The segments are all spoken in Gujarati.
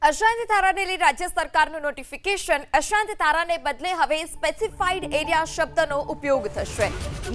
અશાંત ધારાને લઈ રાજ્ય સરકારનું નોટિફિકેશન અશાંત ધારાને બદલે હવે સ્પેસિફાઈડ એરિયા શબ્દનો ઉપયોગ થશે।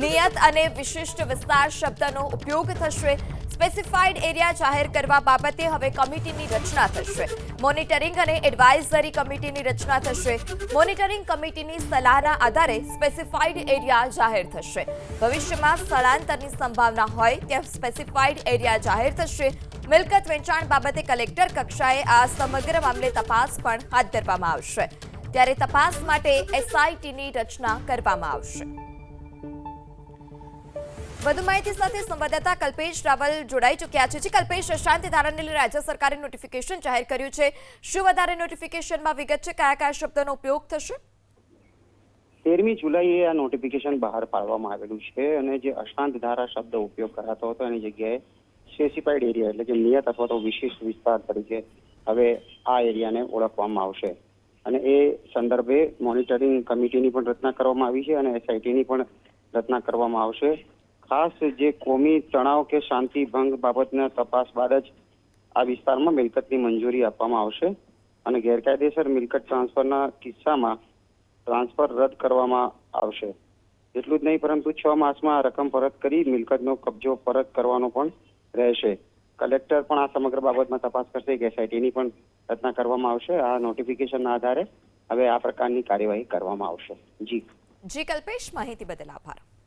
નિયત અને વિશિષ્ટ વિસ્તાર શબ્દનો ઉપયોગ થશે। સ્પેસિફાઈડ એરિયા જાહેર કરવા બાબતે હવે કમિટીની રચના થશે। મોનિટરિંગ અને એડવાઇઝરી કમિટીની રચના થશે। મોનિટરિંગ કમિટીની સલાહના આધારે સ્પેસિફાઈડ એરિયા જાહેર થશે। ભવિષ્યમાં સ્થળાંતરની સંભાવના હોય ત્યાં સ્પેસિફાઈડ એરિયા જાહેર થશે। મિલકત વેચાણ બાબતે કલેક્ટર કક્ષાએ આ સમગ્ર મામલે તપાસ પણ હાથ ધરવામાં આવશે। ત્યારે તપાસ માટે એસઆઈટીની રચના કરવામાં આવશે। વધુ માહિતી સાથે સંવાદદાતા કલ્પેશ રાવલ જોડાઈ ચૂક્યા છે। કલ્પેશ, અશાંત ધારાને લઈને રાજ્ય સરકારે નોટિફિકેશન જાહેર કર્યું છે। શું વધારે નોટિફિકેશનમાં વિગત છે? કયા કયા શબ્દોનો ઉપયોગ થશે? 13મી જુલાઈએ આ નોટિફિકેશન બહાર પાડવામાં આવેલું છે અને જે અશાંત ધારા શબ્દ ઉપયોગ કરાતો હતો એની જગ્યાએ સ્પેસિફાઈડ એરિયા એટલે કે નિયત અથવા તો વિશિષ્ટ વિસ્તાર તરીકે હવે આ એરિયાને ઓળખવામાં આવશે અને એ સંદર્ભે મોનિટરિંગ કમિટીની પણ રચના કરવામાં આવી છે અને એસઆઈટીની પણ રચના કરવામાં આવશે। ખાસ જે કોમી તણાવ કે શાંતિ ભંગ બાબતના તપાસ બાદ જ આ વિસ્તારમાં મિલકતની મંજૂરી આપવામાં આવશે અને ગેરકાયદેસર મિલકત ટ્રાન્સફરના કિસ્સામાં ટ્રાન્સફર રદ કરવામાં આવશે। એટલું જ નહીં પરંતુ 6 માસમાં આ રકમ પરત કરી મિલકતનો કબજો પરત કરવાનો પણ રહેશે। કલેક્ટર પણ આ સમગ્ર બાબતમાં તપાસ કરશે કે એસઆઈટીની પણ રચના કરવામાં આવશે। આ નોટિફિકેશનના આધારે હવે આ પ્રકારની કાર્યવાહી કરવામાં આવશે। જી કલ્પેશ, માહિતી બદલ આભાર।